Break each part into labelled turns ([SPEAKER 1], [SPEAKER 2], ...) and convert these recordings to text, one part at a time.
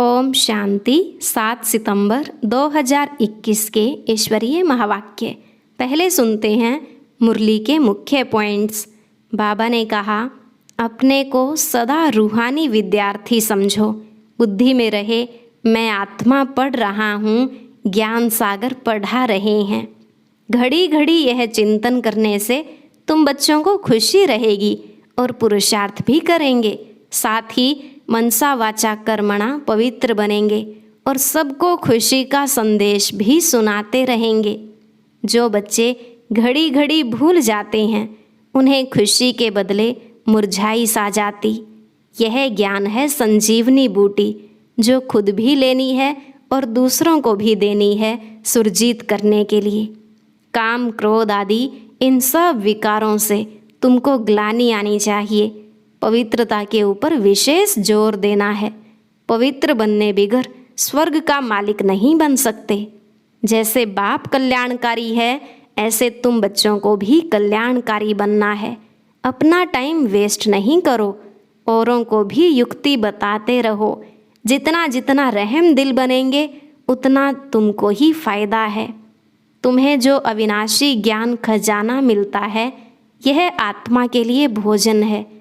[SPEAKER 1] ओम शांति। 7 सितंबर 2021 के ईश्वरीय महावाक्य। पहले सुनते हैं मुरली के मुख्य पॉइंट्स। बाबा ने कहा, अपने को सदा रूहानी विद्यार्थी समझो। बुद्धि में रहे मैं आत्मा पढ़ रहा हूँ, ज्ञान सागर पढ़ा रहे हैं। घड़ी घड़ी यह चिंतन करने से तुम बच्चों को खुशी रहेगी और पुरुषार्थ भी करेंगे। साथ ही मनसा वाचा कर्मणा पवित्र बनेंगे और सबको खुशी का संदेश भी सुनाते रहेंगे। जो बच्चे घड़ी घड़ी भूल जाते हैं उन्हें खुशी के बदले मुरझाई सा जाती। यह ज्ञान है संजीवनी बूटी, जो खुद भी लेनी है और दूसरों को भी देनी है सुरजीत करने के लिए। काम क्रोध आदि इन सब विकारों से तुमको ग्लानि आनी चाहिए। पवित्रता के ऊपर विशेष जोर देना है। पवित्र बनने बिगर स्वर्ग का मालिक नहीं बन सकते। जैसे बाप कल्याणकारी है, ऐसे तुम बच्चों को भी कल्याणकारी बनना है। अपना टाइम वेस्ट नहीं करो, औरों को भी युक्ति बताते रहो। जितना जितना रहम दिल बनेंगे उतना तुमको ही फायदा है। तुम्हें जो अविनाशी ज्ञान खजाना मिलता है, यह आत्मा के लिए भोजन है।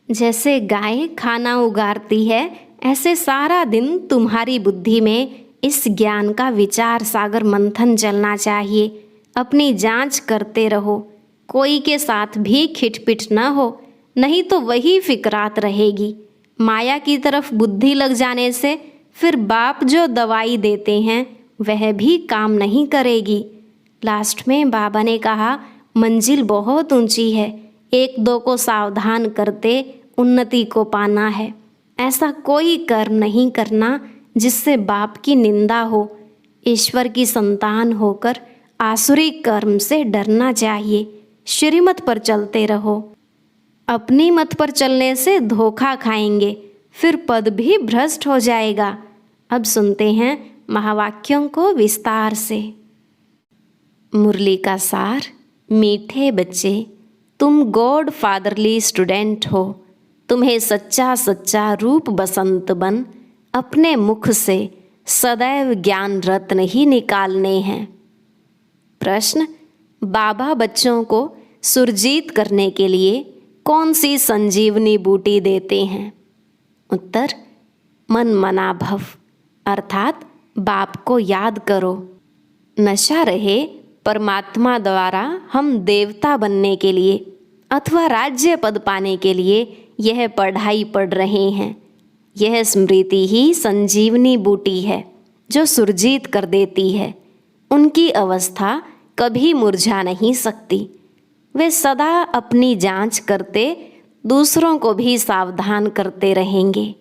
[SPEAKER 1] जैसे गाय खाना उगारती है, ऐसे सारा दिन तुम्हारी बुद्धि में इस ज्ञान का विचार सागर मंथन चलना चाहिए। अपनी जांच करते रहो, कोई के साथ भी खिटपिट न हो, नहीं तो वही फिक्रात रहेगी। माया की तरफ बुद्धि लग जाने से फिर बाप जो दवाई देते हैं वह भी काम नहीं करेगी। लास्ट में बाबा ने कहा, मंजिल बहुत ऊंची है, एक दो को सावधान करते उन्नति को पाना है। ऐसा कोई कर्म नहीं करना जिससे बाप की निंदा हो। ईश्वर की संतान होकर आसुरी कर्म से डरना चाहिए। श्रीमत पर चलते रहो। अपनी मत पर चलने से धोखा खाएंगे, फिर पद भी भ्रष्ट हो जाएगा। अब सुनते हैं महावाक्यों को विस्तार से। मुरली का सार। मीठे बच्चे, तुम गॉड फादरली स्टूडेंट हो। तुम्हें सच्चा सच्चा रूप बसंत बन अपने मुख से सदैव ज्ञान रत्न ही निकालने हैं। प्रश्न, बाबा बच्चों को सुरजीत करने के लिए कौन सी संजीवनी बूटी देते हैं? उत्तर, मन मना भव, अर्थात बाप को याद करो। नशा रहे परमात्मा द्वारा हम देवता बनने के लिए अथवा राज्य पद पाने के लिए यह पढ़ाई पढ़ रहे हैं। यह स्मृति ही संजीवनी बूटी है जो सुरजीत कर देती है। उनकी अवस्था कभी मुरझा नहीं सकती। वे सदा अपनी जांच करते दूसरों को भी सावधान करते रहेंगे।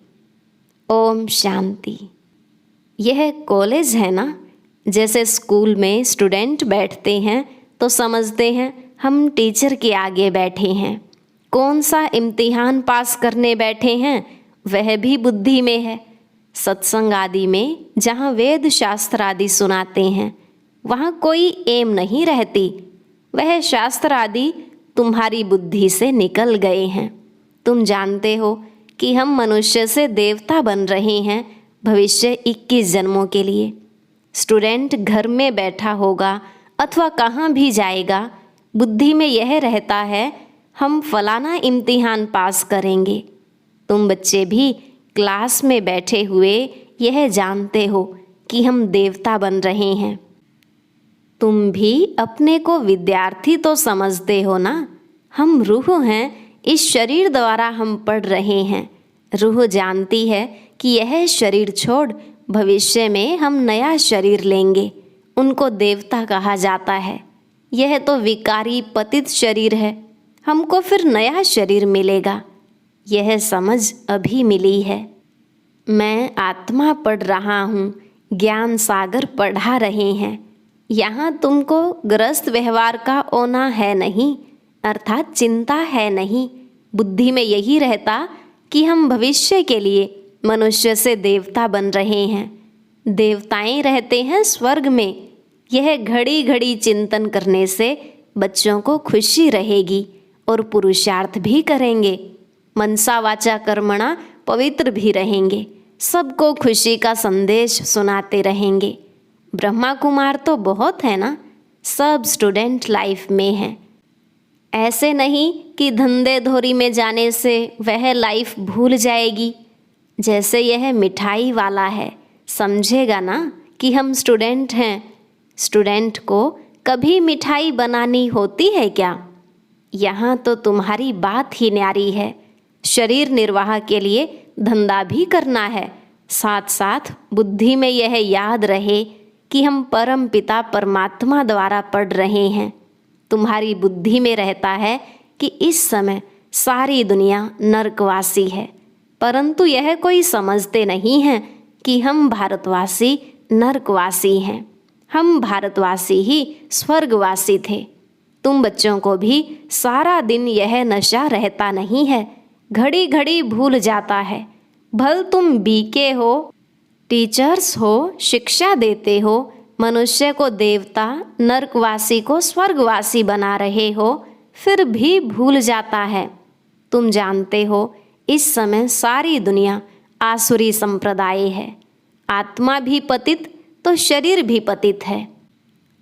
[SPEAKER 1] ओम शांति। यह कॉलेज है ना? जैसे स्कूल में स्टूडेंट बैठते हैं तो समझते हैं हम टीचर के आगे बैठे हैं। कौन सा इम्तिहान पास करने बैठे हैं वह भी बुद्धि में है। सत्संग आदि में जहाँ वेद शास्त्र आदि सुनाते हैं वहाँ कोई एम नहीं रहती। वह शास्त्र आदि तुम्हारी बुद्धि से निकल गए हैं। तुम जानते हो कि हम मनुष्य से देवता बन रहे हैं भविष्य 21 जन्मों के लिए। स्टूडेंट घर में बैठा होगा अथवा कहाँ भी जाएगा, बुद्धि में यह रहता है हम फलाना इम्तिहान पास करेंगे। तुम बच्चे भी क्लास में बैठे हुए यह जानते हो कि हम देवता बन रहे हैं। तुम भी अपने को विद्यार्थी तो समझते हो ना? हम रूह हैं, इस शरीर द्वारा हम पढ़ रहे हैं। रूह जानती है कि यह शरीर छोड़ भविष्य में हम नया शरीर लेंगे। उनको देवता कहा जाता है। यह तो विकारी पतित शरीर है, हमको फिर नया शरीर मिलेगा। यह समझ अभी मिली है। मैं आत्मा पढ़ रहा हूँ, ज्ञान सागर पढ़ा रहे हैं। यहाँ तुमको ग्रस्त व्यवहार का ओना है नहीं, अर्थात चिंता है नहीं। बुद्धि में यही रहता कि हम भविष्य के लिए मनुष्य से देवता बन रहे हैं। देवताएं रहते हैं स्वर्ग में। यह घड़ी घड़ी चिंतन करने से बच्चों को खुशी रहेगी और पुरुषार्थ भी करेंगे। मनसा वाचा कर्मणा पवित्र भी रहेंगे। सबको खुशी का संदेश सुनाते रहेंगे। ब्रह्मा कुमार तो बहुत है ना, सब स्टूडेंट लाइफ में हैं। ऐसे नहीं कि धंधे धोरी में जाने से वह लाइफ भूल जाएगी। जैसे यह मिठाई वाला है, समझेगा ना कि हम स्टूडेंट हैं। स्टूडेंट को कभी मिठाई बनानी होती है क्या? यहाँ तो तुम्हारी बात ही न्यारी है। शरीर निर्वाह के लिए धंधा भी करना है, साथ साथ बुद्धि में यह याद रहे कि हम परम पिता परमात्मा द्वारा पढ़ रहे हैं। तुम्हारी बुद्धि में रहता है कि इस समय सारी दुनिया नरकवासी है, परंतु यह कोई समझते नहीं हैं कि हम भारतवासी नरकवासी हैं। हम भारतवासी ही स्वर्गवासी थे। तुम बच्चों को भी सारा दिन यह नशा रहता नहीं है, घड़ी घड़ी भूल जाता है। भल तुम बीके हो, टीचर्स हो, शिक्षा देते हो, मनुष्य को देवता, नरकवासी को स्वर्गवासी बना रहे हो, फिर भी भूल जाता है। तुम जानते हो इस समय सारी दुनिया आसुरी संप्रदाय है। आत्मा भी पतित तो शरीर भी पतित है।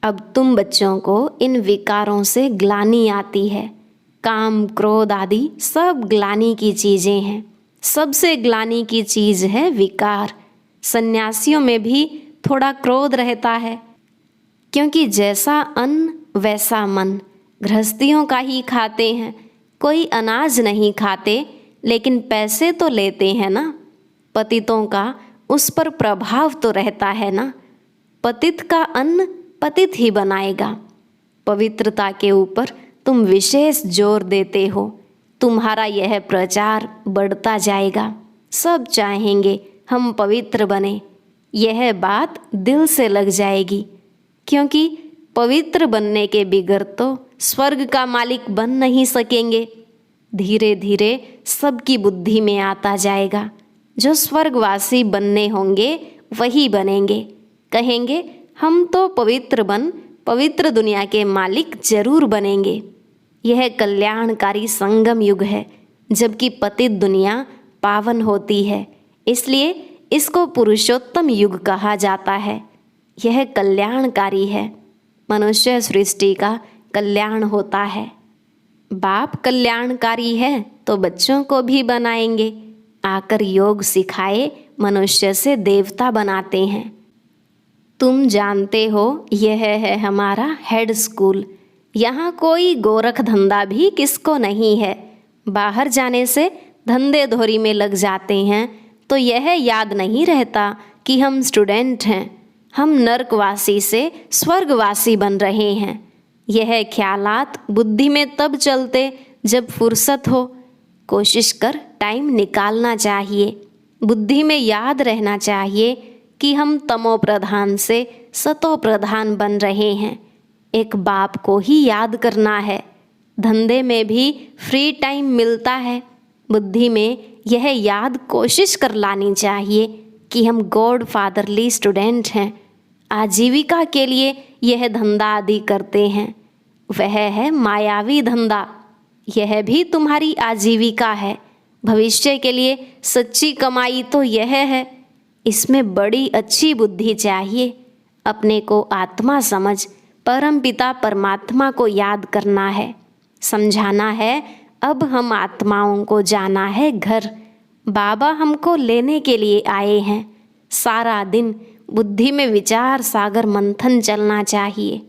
[SPEAKER 1] अब तुम बच्चों को इन विकारों से ग्लानि आती है। काम, क्रोध आदि सब ग्लानि की चीज़ें हैं। सबसे ग्लानि की चीज़ है विकार। सन्यासियों में भी थोड़ा क्रोध रहता है, क्योंकि जैसा अन्न वैसा मन। गृहस्थियों का ही खाते हैं, कोई अनाज नहीं खाते, लेकिन पैसे तो लेते हैं ना। पतितों का उस पर प्रभाव तो रहता है ना। पतित का अन्न पतित ही बनाएगा। पवित्रता के ऊपर तुम विशेष जोर देते हो, तुम्हारा यह प्रचार बढ़ता जाएगा। सब चाहेंगे हम पवित्र बने। यह बात दिल से लग जाएगी, क्योंकि पवित्र बनने के बिगर तो स्वर्ग का मालिक बन नहीं सकेंगे। धीरे धीरे सबकी बुद्धि में आता जाएगा, जो स्वर्गवासी बनने होंगे वही बनेंगे। कहेंगे हम तो पवित्र बन पवित्र दुनिया के मालिक जरूर बनेंगे। यह कल्याणकारी संगम युग है, जबकि पतित दुनिया पावन होती है, इसलिए इसको पुरुषोत्तम युग कहा जाता है। यह कल्याणकारी है। मनुष्य सृष्टि का कल्याण होता है। बाप कल्याणकारी है तो बच्चों को भी बनाएंगे। आकर योग सिखाए मनुष्य से देवता बनाते हैं। तुम जानते हो यह है हमारा हेड स्कूल। यहाँ कोई गोरख धंधा भी किसको नहीं है। बाहर जाने से धंधे धोरी में लग जाते हैं तो यह याद नहीं रहता कि हम स्टूडेंट हैं। हम नरकवासी से स्वर्गवासी बन रहे हैं। यह ख्यालात बुद्धि में तब चलते जब फुर्सत हो। कोशिश कर टाइम निकालना चाहिए। बुद्धि में याद रहना चाहिए कि हम तमो प्रधान से सतो प्रधान बन रहे हैं। एक बाप को ही याद करना है। धंधे में भी फ्री टाइम मिलता है। बुद्धि में यह याद कोशिश कर लानी चाहिए कि हम गॉड फादरली स्टूडेंट हैं। आजीविका के लिए यह धंधा आदि करते हैं। वह है मायावी धंधा। यह भी तुम्हारी आजीविका है। भविष्य के लिए सच्ची कमाई तो यह है। इसमें बड़ी अच्छी बुद्धि चाहिए। अपने को आत्मा समझ परम पिता परमात्मा को याद करना है, समझाना है। अब हम आत्माओं को जाना है घर। बाबा हमको लेने के लिए आए हैं। सारा दिन बुद्धि में विचार सागर मंथन चलना चाहिए।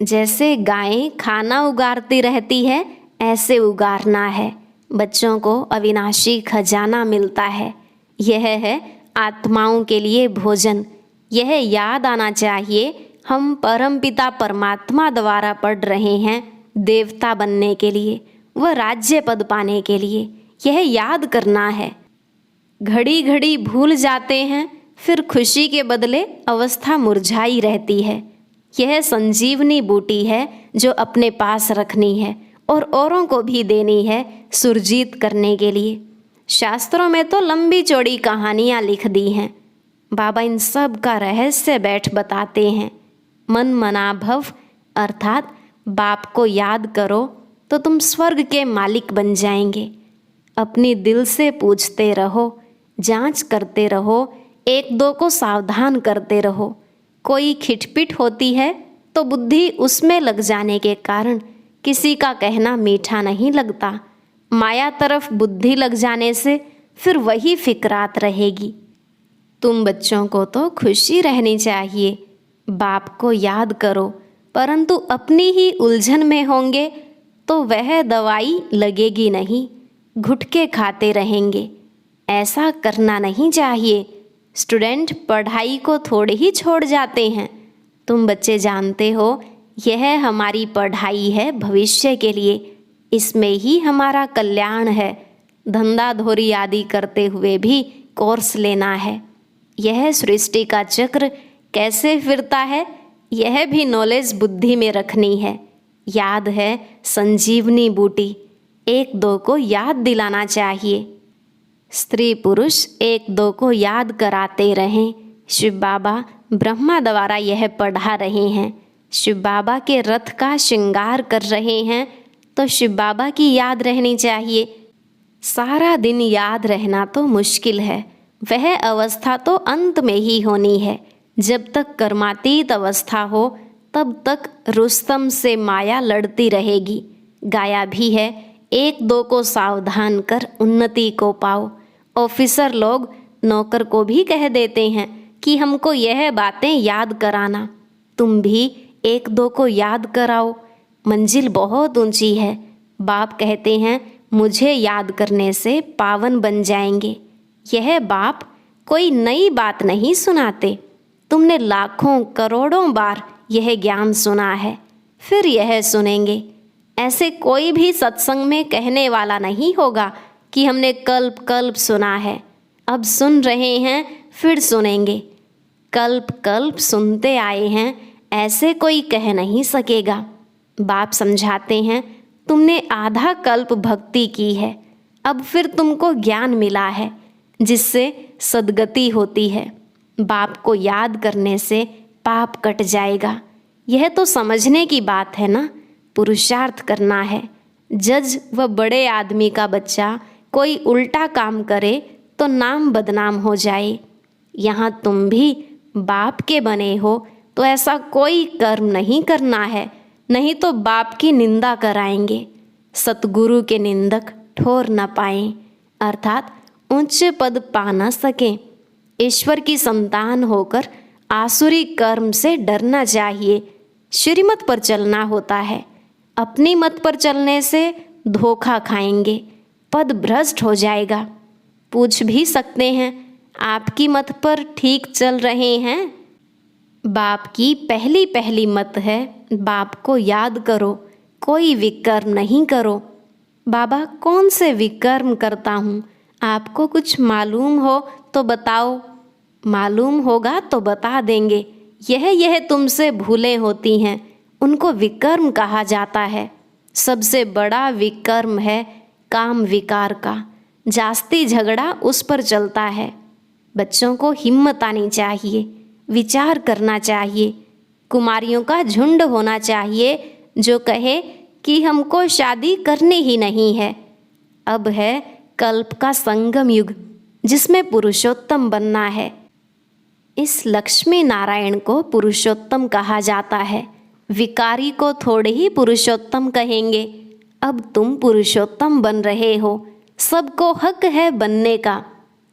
[SPEAKER 1] जैसे गायें खाना उगारती रहती है, ऐसे उगारना है। बच्चों को अविनाशी खजाना मिलता है। यह है आत्माओं के लिए भोजन। यह याद आना चाहिए हम परमपिता परमात्मा द्वारा पढ़ रहे हैं देवता बनने के लिए, वह राज्य पद पाने के लिए। यह याद करना है। घड़ी घड़ी भूल जाते हैं, फिर खुशी के बदले अवस्था मुरझाई रहती है। यह संजीवनी बूटी है जो अपने पास रखनी है और औरों को भी देनी है सुरजीत करने के लिए। शास्त्रों में तो लंबी चौड़ी कहानियाँ लिख दी हैं। बाबा इन सब का रहस्य बैठ बताते हैं। मन मना भव अर्थात बाप को याद करो तो तुम स्वर्ग के मालिक बन जाएंगे। अपनी दिल से पूछते रहो, जांच करते रहो, एक दो को सावधान करते रहो। कोई खिटपिट होती है तो बुद्धि उसमें लग जाने के कारण किसी का कहना मीठा नहीं लगता। माया तरफ बुद्धि लग जाने से फिर वही फिक्रात रहेगी। तुम बच्चों को तो खुशी रहनी चाहिए। बाप को याद करो, परंतु अपनी ही उलझन में होंगे तो वह दवाई लगेगी नहीं, घुटके खाते रहेंगे। ऐसा करना नहीं चाहिए। स्टूडेंट पढ़ाई को थोड़े ही छोड़ जाते हैं। तुम बच्चे जानते हो यह हमारी पढ़ाई है भविष्य के लिए, इसमें ही हमारा कल्याण है। धंधा धोरी आदि करते हुए भी कोर्स लेना है। यह सृष्टि का चक्र कैसे फिरता है, यह भी नॉलेज बुद्धि में रखनी है। याद है संजीवनी बूटी, एक दो को याद दिलाना चाहिए। स्त्री पुरुष एक दो को याद कराते रहें। शिव बाबा ब्रह्मा द्वारा यह पढ़ा रहे हैं। शिव बाबा के रथ का श्रृंगार कर रहे हैं तो शिव बाबा की याद रहनी चाहिए। सारा दिन याद रहना तो मुश्किल है। वह अवस्था तो अंत में ही होनी है। जब तक कर्मातीत अवस्था हो तब तक रुस्तम से माया लड़ती रहेगी। गाया भी है, एक दो को सावधान कर उन्नति को पाओ। ऑफिसर लोग नौकर को भी कह देते हैं कि हमको यह बातें याद कराना। तुम भी एक दो को याद कराओ। मंजिल बहुत ऊंची है। बाप कहते हैं मुझे याद करने से पावन बन जाएंगे। यह बाप कोई नई बात नहीं सुनाते। तुमने लाखों करोड़ों बार यह ज्ञान सुना है, फिर यह सुनेंगे। ऐसे कोई भी सत्संग में कहने वाला नहीं होगा कि हमने कल्प कल्प सुना है, अब सुन रहे हैं फिर सुनेंगे। कल्प कल्प सुनते आए हैं, ऐसे कोई कह नहीं सकेगा। बाप समझाते हैं तुमने आधा कल्प भक्ति की है, अब फिर तुमको ज्ञान मिला है जिससे सद्गति होती है। बाप को याद करने से पाप कट जाएगा। यह तो समझने की बात है ना, पुरुषार्थ करना है। जज व बड़े आदमी का बच्चा कोई उल्टा काम करे तो नाम बदनाम हो जाए। यहाँ तुम भी बाप के बने हो तो ऐसा कोई कर्म नहीं करना है, नहीं तो बाप की निंदा कराएंगे। सतगुरु के निंदक ठोर न पाएं, अर्थात उच्च पद पा न सकें। ईश्वर की संतान होकर आसुरी कर्म से डरना चाहिए। श्रीमत पर चलना होता है। अपनी मत पर चलने से धोखा खाएंगे, पद भ्रष्ट हो जाएगा। पूछ भी सकते हैं आपकी मत पर ठीक चल रहे हैं? बाप की पहली पहली मत है, बाप को याद करो, कोई विकर्म नहीं करो। बाबा कौन से विकर्म करता हूँ, आपको कुछ मालूम हो तो बताओ। मालूम होगा तो बता देंगे। यह तुमसे भूलें होती हैं, उनको विकर्म कहा जाता है। सबसे बड़ा विकर्म है काम विकार का। जास्ती झगड़ा उस पर चलता है। बच्चों को हिम्मत आनी चाहिए, विचार करना चाहिए। कुमारियों का झुंड होना चाहिए जो कहे कि हमको शादी करनी ही नहीं है। अब है कल्प का संगम युग जिसमें पुरुषोत्तम बनना है। इस लक्ष्मी नारायण को पुरुषोत्तम कहा जाता है। विकारी को थोड़े ही पुरुषोत्तम कहेंगे। अब तुम पुरुषोत्तम बन रहे हो, सबको हक है बनने का।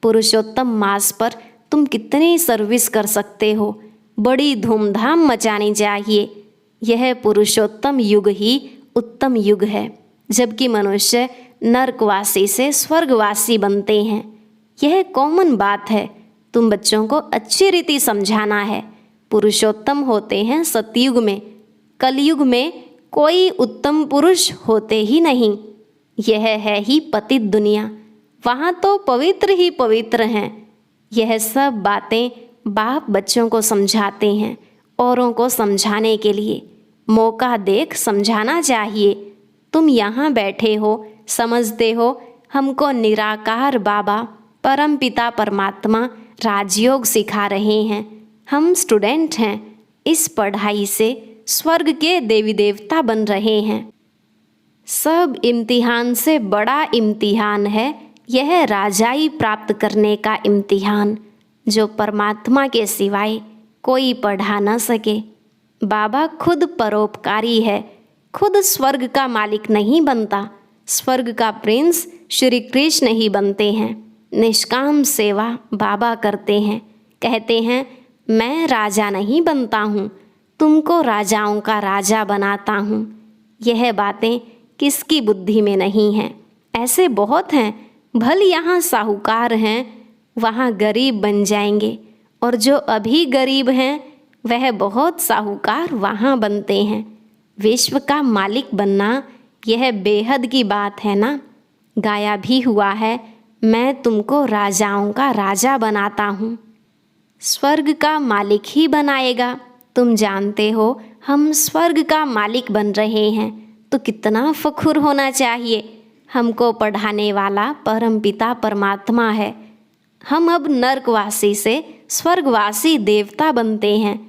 [SPEAKER 1] पुरुषोत्तम मास पर तुम कितनी सर्विस कर सकते हो, बड़ी धूमधाम मचानी चाहिए। यह पुरुषोत्तम युग ही उत्तम युग है, जबकि मनुष्य नरकवासी से स्वर्गवासी बनते हैं। यह कॉमन बात है, तुम बच्चों को अच्छी रीति समझाना है। पुरुषोत्तम होते हैं सतयुग में, कलयुग में कोई उत्तम पुरुष होते ही नहीं। यह है ही पतित दुनिया, वहाँ तो पवित्र ही पवित्र हैं। यह सब बातें बाप बच्चों को समझाते हैं, औरों को समझाने के लिए। मौका देख समझाना चाहिए। तुम यहाँ बैठे हो, समझते हो हमको निराकार बाबा परम पिता परमात्मा राजयोग सिखा रहे हैं। हम स्टूडेंट हैं, इस पढ़ाई से स्वर्ग के देवी देवता बन रहे हैं। सब इम्तिहान से बड़ा इम्तिहान है यह राजाई प्राप्त करने का इम्तिहान जो परमात्मा के सिवाय कोई पढ़ा न सके। बाबा खुद परोपकारी है, खुद स्वर्ग का मालिक नहीं बनता। स्वर्ग का प्रिंस श्री कृष्ण ही बनते हैं। निष्काम सेवा बाबा करते हैं, कहते हैं मैं राजा नहीं बनता हूँ, तुमको राजाओं का राजा बनाता हूँ। यह बातें किसकी बुद्धि में नहीं हैं। ऐसे बहुत हैं, भल यहाँ साहूकार हैं, वहाँ गरीब बन जाएंगे, और जो अभी गरीब हैं वह बहुत साहूकार वहाँ बनते हैं। विश्व का मालिक बनना यह बेहद की बात है ना। गाया भी हुआ है, मैं तुमको राजाओं का राजा बनाता हूँ। स्वर्ग का मालिक ही बनाएगा। तुम जानते हो हम स्वर्ग का मालिक बन रहे हैं, तो कितना फखुर होना चाहिए। हमको पढ़ाने वाला परमपिता परमात्मा है। हम अब नरकवासी से स्वर्गवासी देवता बनते हैं।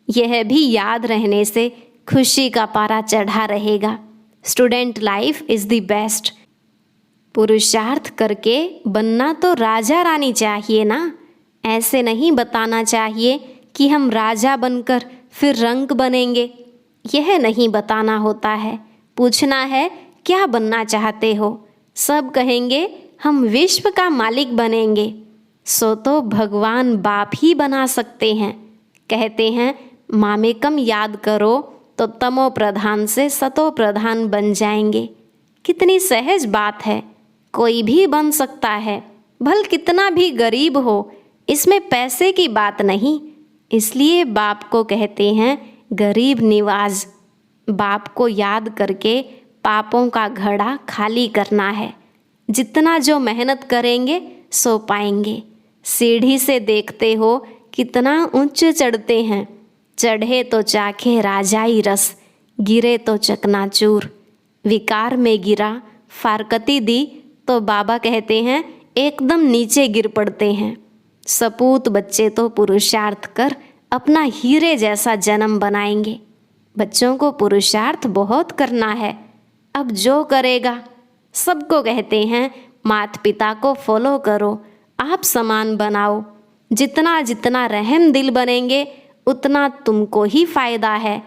[SPEAKER 1] यह भी याद रहने से खुशी का पारा चढ़ा रहेगा। Student life is the best. पुरुषार्थ करके बनना तो राजा रानी चाहिए ना। ऐसे नहीं बताना चाहिए कि हम राजा बनकर फिर रंक बनेंगे। यह नहीं बताना होता है। पूछना है क्या बनना चाहते हो। सब कहेंगे हम विश्व का मालिक बनेंगे, सो तो भगवान बाप ही बना सकते हैं। कहते हैं मामेकम याद करो तो तमो प्रधान से सतो प्रधान बन जाएंगे। कितनी सहज बात है, कोई भी बन सकता है, भल कितना भी गरीब हो। इसमें पैसे की बात नहीं। इसलिए बाप को कहते हैं गरीब निवाज। बाप को याद करके पापों का घड़ा खाली करना है। जितना जो मेहनत करेंगे सो पाएंगे। सीढ़ी से देखते हो कितना ऊंचे चढ़ते हैं। चढ़े तो चाखे राजाई रस, गिरे तो चकनाचूर। विकार में गिरा, फारकती दी तो बाबा कहते हैं एकदम नीचे गिर पड़ते हैं। सपूत बच्चे तो पुरुषार्थ कर अपना हीरे जैसा जन्म बनाएंगे। बच्चों को पुरुषार्थ बहुत करना है। अब जो करेगा, सबको कहते हैं माता पिता को फॉलो करो, आप समान बनाओ। जितना जितना रहम दिल बनेंगे उतना तुमको ही फायदा है।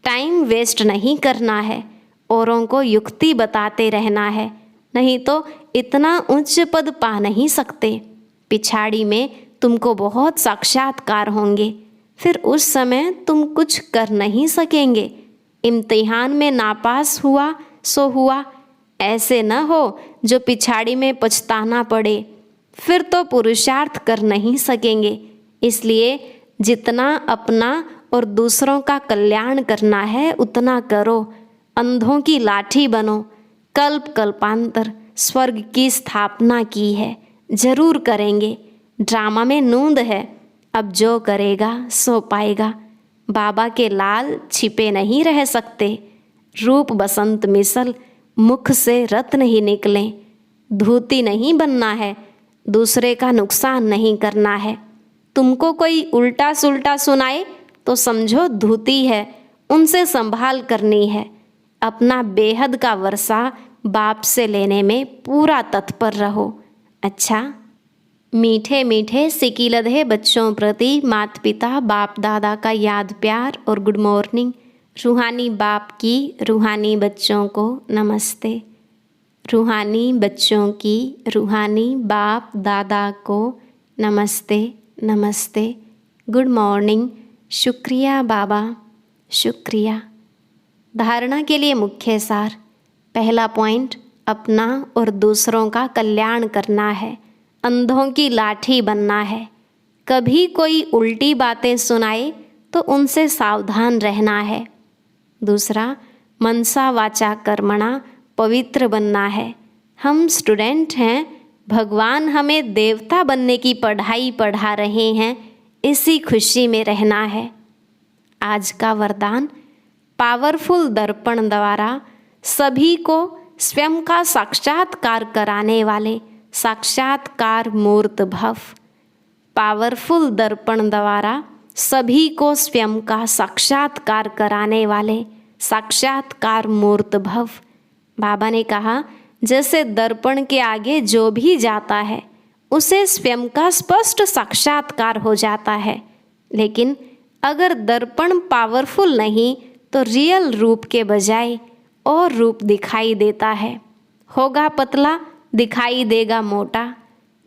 [SPEAKER 1] टाइम वेस्ट नहीं करना है, औरों को युक्ति बताते रहना है, नहीं तो इतना उच्च पद पा नहीं सकते। पिछाड़ी में तुमको बहुत साक्षात्कार होंगे, फिर उस समय तुम कुछ कर नहीं सकेंगे। इम्तिहान में नापास हुआ सो हुआ, ऐसे न हो जो पिछाड़ी में पछताना पड़े, फिर तो पुरुषार्थ कर नहीं सकेंगे। इसलिए जितना अपना और दूसरों का कल्याण करना है उतना करो। अंधों की लाठी बनो। कल्प कल्पांतर स्वर्ग की स्थापना की है, जरूर करेंगे। ड्रामा में नूंद है, अब जो करेगा सो पाएगा। बाबा के लाल छिपे नहीं रह सकते। रूप बसंत मिसल, मुख से रत्न ही निकलें। धूती नहीं बनना है, दूसरे का नुकसान नहीं करना है। तुमको कोई उल्टा सुल्टा सुनाए तो समझो धूती है, उनसे संभाल करनी है। अपना बेहद का वर्षा बाप से लेने में पूरा तत्पर रहो। अच्छा, मीठे मीठे सिकीलधे बच्चों प्रति माता पिता बाप दादा का याद प्यार और गुड मॉर्निंग। रूहानी बाप की रूहानी बच्चों को नमस्ते। रूहानी बच्चों की रूहानी बाप दादा को नमस्ते नमस्ते, गुड मॉर्निंग। शुक्रिया बाबा, शुक्रिया। धारणा के लिए मुख्य सार। पहला पॉइंट, अपना और दूसरों का कल्याण करना है, अंधों की लाठी बनना है। कभी कोई उल्टी बातें सुनाए तो उनसे सावधान रहना है। दूसरा, मनसा वाचा कर्मणा पवित्र बनना है। हम स्टूडेंट हैं, भगवान हमें देवता बनने की पढ़ाई पढ़ा रहे हैं, इसी खुशी में रहना है। आज का वरदान, पावरफुल दर्पण द्वारा सभी को स्वयं का साक्षात्कार कराने वाले साक्षात्कार मूर्त भव। पावरफुल दर्पण द्वारा सभी को स्वयं का साक्षात्कार कराने वाले साक्षात्कार मूर्त भव। बाबा ने कहा जैसे दर्पण के आगे जो भी जाता है उसे स्वयं का स्पष्ट साक्षात्कार हो जाता है। लेकिन अगर दर्पण पावरफुल नहीं तो रियल रूप के बजाय और रूप दिखाई देता है। होगा पतला, दिखाई देगा मोटा।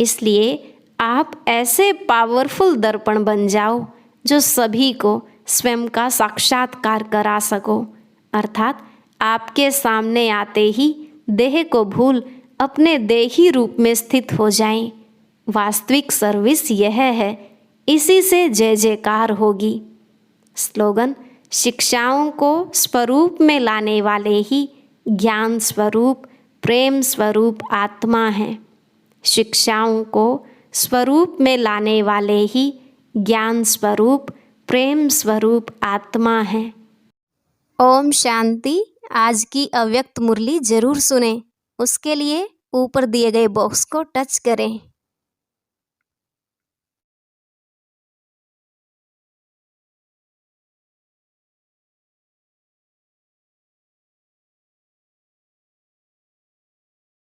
[SPEAKER 1] इसलिए आप ऐसे पावरफुल दर्पण बन जाओ जो सभी को स्वयं का साक्षात्कार करा सको, अर्थात आपके सामने आते ही देह को भूल अपने देही रूप में स्थित हो जाएं। वास्तविक सर्विस यह है, इसी से जय जयकार होगी। स्लोगन: शिक्षाओं को स्वरूप में लाने वाले ही ज्ञान स्वरूप, प्रेम स्वरूप आत्मा हैं। शिक्षाओं को स्वरूप में लाने वाले ही ज्ञान स्वरूप, प्रेम स्वरूप आत्मा हैं। ओम शांति। आज की अव्यक्त मुरली जरूर सुनें। उसके लिए ऊपर दिए गए बॉक्स को टच करें।